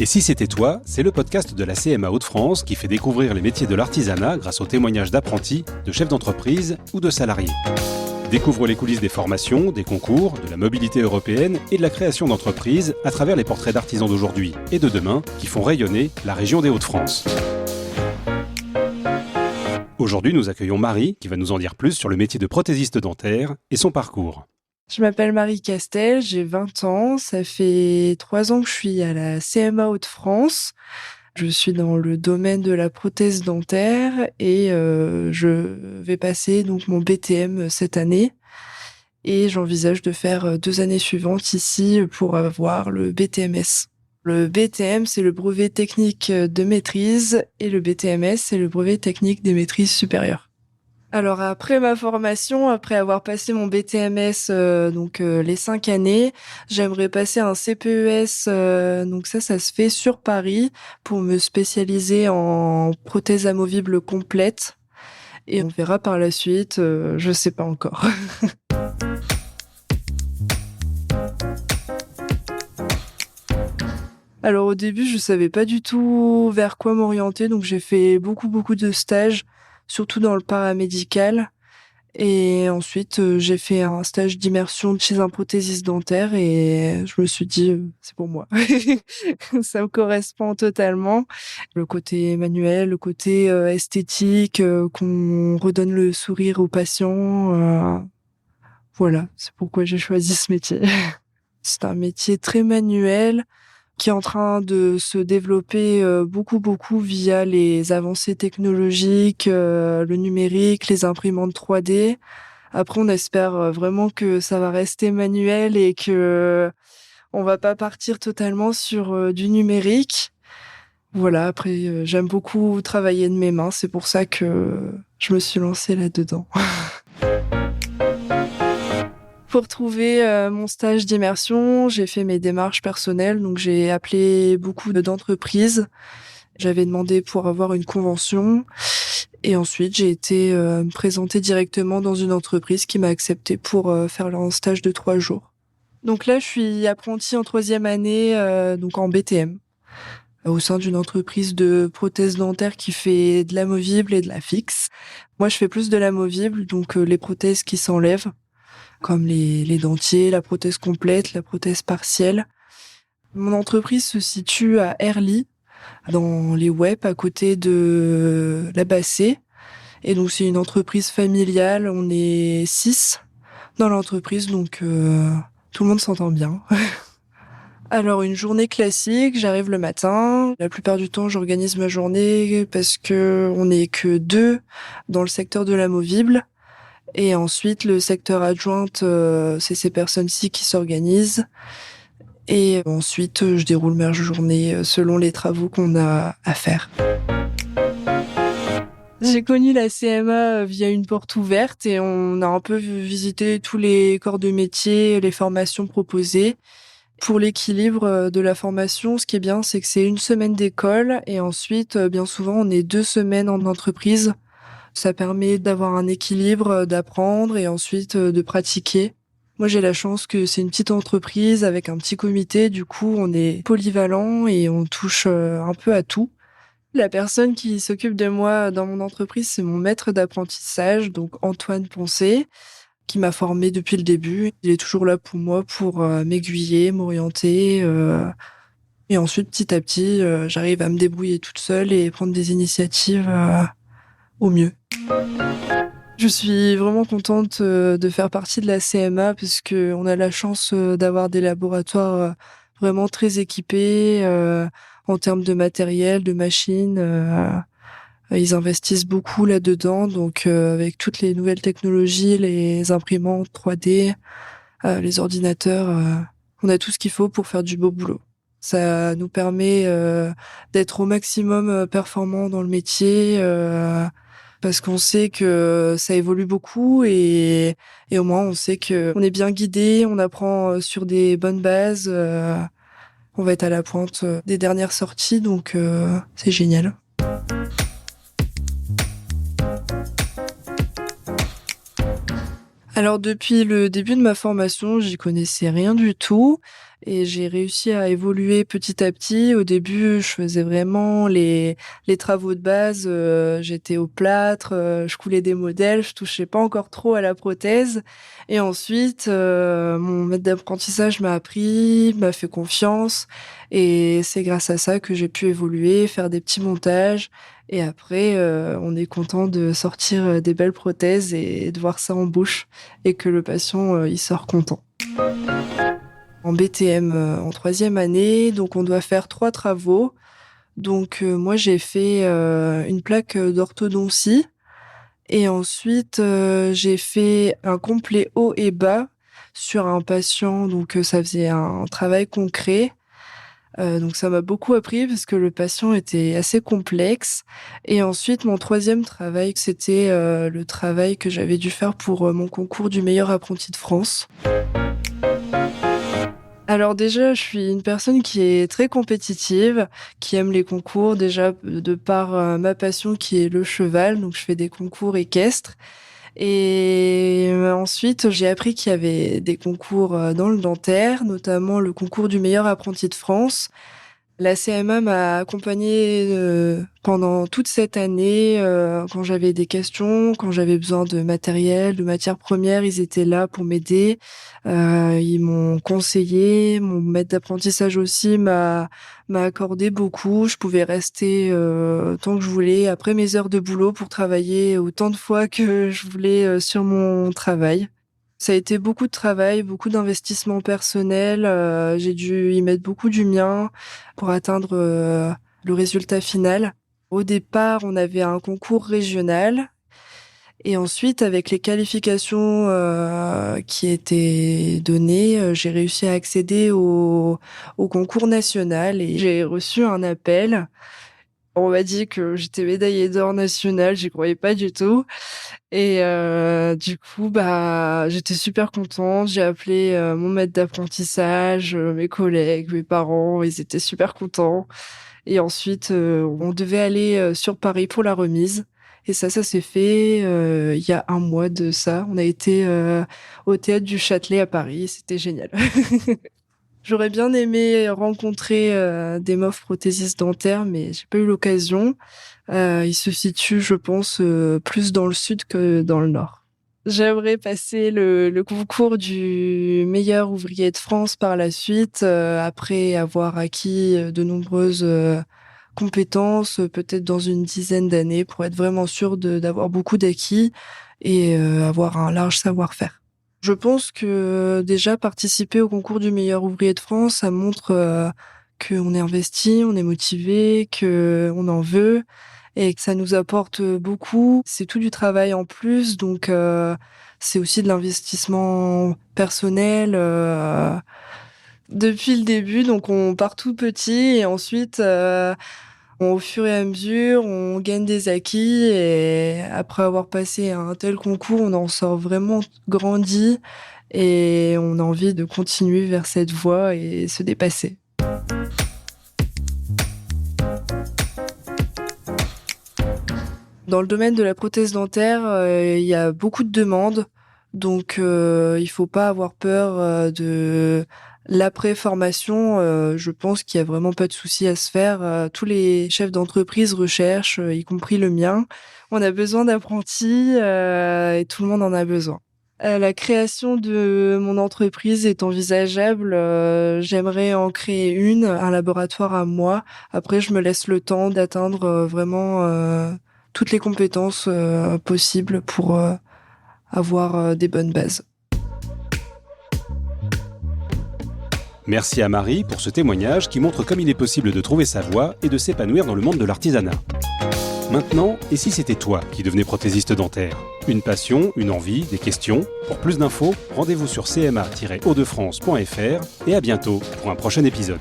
Et si c'était toi, c'est le podcast de la CMA Hauts-de-France qui fait découvrir les métiers de l'artisanat grâce aux témoignages d'apprentis, de chefs d'entreprise ou de salariés. Découvre les coulisses des formations, des concours, de la mobilité européenne et de la création d'entreprises à travers les portraits d'artisans d'aujourd'hui et de demain qui font rayonner la région des Hauts-de-France. Aujourd'hui, nous accueillons Marie qui va nous en dire plus sur le métier de prothésiste dentaire et son parcours. Je m'appelle Marie Castel, j'ai 20 ans, ça fait 3 ans que je suis à la CMA Hauts-de-France. Je suis dans le domaine de la prothèse dentaire et je vais passer donc mon BTM cette année et j'envisage de faire 2 années suivantes ici pour avoir le BTMS. Le BTM, c'est le brevet technique de maîtrise et le BTMS, c'est le brevet technique des maîtrises supérieures. Alors après ma formation, après avoir passé mon BTMS, les 5 années, j'aimerais passer un CPES, donc ça se fait sur Paris pour me spécialiser en prothèse amovible complète et on verra par la suite, je sais pas encore. Alors au début, je savais pas du tout vers quoi m'orienter, donc j'ai fait beaucoup de stages, surtout dans le paramédical. Et ensuite, j'ai fait un stage d'immersion chez un prothésiste dentaire et je me suis dit, c'est pour moi. Ça me correspond totalement. Le côté manuel, le côté esthétique, qu'on redonne le sourire aux patients. Voilà, c'est pourquoi j'ai choisi ce métier. C'est un métier très manuel qui est en train de se développer beaucoup via les avancées technologiques, le numérique, les imprimantes 3D. Après, on espère vraiment que ça va rester manuel et que on va pas partir totalement sur du numérique. Voilà, après, j'aime beaucoup travailler de mes mains, c'est pour ça que je me suis lancée là-dedans. Pour trouver mon stage d'immersion, j'ai fait mes démarches personnelles, donc j'ai appelé beaucoup d'entreprises. J'avais demandé pour avoir une convention et ensuite j'ai été me présenter directement dans une entreprise qui m'a accepté pour faire un stage de 3 jours. Donc là, je suis apprentie en 3e année, donc en BTM, au sein d'une entreprise de prothèses dentaires qui fait de l'amovible et de la fixe. Moi, je fais plus de l'amovible, donc les prothèses qui s'enlèvent, comme les dentiers, la prothèse complète, la prothèse partielle. Mon entreprise se situe à Herly, dans les Wep, à côté de la Bassée. Et donc, c'est une entreprise familiale. On est 6 dans l'entreprise, donc tout le monde s'entend bien. Alors, une journée classique, j'arrive le matin. La plupart du temps, j'organise ma journée parce que on n'est que 2 dans le secteur de l'amovible. Et ensuite, le secteur adjointe, c'est ces personnes-ci qui s'organisent. Et ensuite, je déroule ma journée selon les travaux qu'on a à faire. J'ai connu la CMA via une porte ouverte et on a un peu visité tous les corps de métier, les formations proposées. Pour l'équilibre de la formation, ce qui est bien, c'est que c'est 1 semaine d'école et ensuite, bien souvent, on est 2 semaines en entreprise. Ça permet d'avoir un équilibre, d'apprendre et ensuite de pratiquer. Moi, j'ai la chance que c'est une petite entreprise avec un petit comité. Du coup, on est polyvalent et on touche un peu à tout. La personne qui s'occupe de moi dans mon entreprise, c'est mon maître d'apprentissage, donc Antoine Poncé, qui m'a formée depuis le début. Il est toujours là pour moi, pour m'aiguiller, m'orienter. Et ensuite, petit à petit, j'arrive à me débrouiller toute seule et prendre des initiatives au mieux. Je suis vraiment contente de faire partie de la CMA parce que on a la chance d'avoir des laboratoires vraiment très équipés en termes de matériel, de machines. Ils investissent beaucoup là-dedans, donc avec toutes les nouvelles technologies, les imprimantes 3D, les ordinateurs, on a tout ce qu'il faut pour faire du beau boulot. Ça nous permet d'être au maximum performant dans le métier. Parce qu'on sait que ça évolue beaucoup et au moins on sait que on est bien guidé, on apprend sur des bonnes bases, on va être à la pointe des dernières sorties, donc c'est génial. Alors depuis le début de ma formation, j'y connaissais rien du tout et j'ai réussi à évoluer petit à petit. Au début, je faisais vraiment les travaux de base. J'étais au plâtre, je coulais des modèles, je touchais pas encore trop à la prothèse. Et ensuite, mon maître d'apprentissage m'a appris, m'a fait confiance, et c'est grâce à ça que j'ai pu évoluer, faire des petits montages. Et après, on est content de sortir des belles prothèses et de voir ça en bouche, et que le patient il sort content. En BTM, en 3e année, donc on doit faire 3 travaux. Donc moi j'ai fait une plaque d'orthodontie, et ensuite j'ai fait un complet haut et bas sur un patient, donc ça faisait un travail concret. Donc ça m'a beaucoup appris parce que le patient était assez complexe. Et ensuite mon 3e travail, c'était le travail que j'avais dû faire pour mon concours du meilleur apprenti de France. Alors déjà, je suis une personne qui est très compétitive, qui aime les concours, déjà de par ma passion qui est le cheval, donc je fais des concours équestres. Et ensuite, j'ai appris qu'il y avait des concours dans le dentaire, notamment le concours du meilleur apprenti de France. La CMA m'a accompagnée pendant toute cette année. Quand j'avais des questions, quand j'avais besoin de matériel, de matières premières, ils étaient là pour m'aider. Ils m'ont conseillé. Mon maître d'apprentissage aussi m'a accordé beaucoup. Je pouvais rester tant que je voulais après mes heures de boulot pour travailler autant de fois que je voulais sur mon travail. Ça a été beaucoup de travail, beaucoup d'investissement personnel. J'ai dû y mettre beaucoup du mien pour atteindre le résultat final. Au départ, on avait un concours régional, et ensuite, avec les qualifications qui étaient données, j'ai réussi à accéder au concours national, et j'ai reçu un appel. On m'a dit que j'étais médaillée d'or nationale, j'y croyais pas du tout. Et du coup, j'étais super contente. J'ai appelé mon maître d'apprentissage, mes collègues, mes parents, ils étaient super contents. Et ensuite, on devait aller sur Paris pour la remise. Et ça s'est fait il y a un mois de ça. On a été au théâtre du Châtelet à Paris, c'était génial. J'aurais bien aimé rencontrer des MOF prothésistes dentaires, mais j'ai pas eu l'occasion. Ils se situent, je pense, plus dans le sud que dans le nord. J'aimerais passer le concours du meilleur ouvrier de France par la suite, après avoir acquis de nombreuses compétences, peut-être dans une dizaine d'années, pour être vraiment sûr d'avoir beaucoup d'acquis et avoir un large savoir-faire. Je pense que déjà participer au concours du meilleur ouvrier de France, ça montre qu'on est investi, on est motivé, qu'on en veut, et que ça nous apporte beaucoup. C'est tout du travail en plus, donc c'est aussi de l'investissement personnel depuis le début. Donc on part tout petit, et ensuite au fur et à mesure, on gagne des acquis, et après avoir passé un tel concours, on en sort vraiment grandi, et on a envie de continuer vers cette voie et se dépasser. Dans le domaine de la prothèse dentaire, il y a beaucoup de demandes, donc il faut pas avoir peur de l'après-formation. Je pense qu'il y a vraiment pas de souci à se faire. Tous les chefs d'entreprise recherchent, y compris le mien. On a besoin d'apprentis et tout le monde en a besoin. La création de mon entreprise est envisageable. J'aimerais en créer un laboratoire à moi. Après, je me laisse le temps d'atteindre vraiment toutes les compétences possibles pour avoir des bonnes bases. Merci à Marie pour ce témoignage qui montre comme il est possible de trouver sa voie et de s'épanouir dans le monde de l'artisanat. Maintenant, et si c'était toi qui devenais prothésiste dentaire ? Une passion, une envie, des questions ? Pour plus d'infos, rendez-vous sur cma-hautdefrance.fr et à bientôt pour un prochain épisode.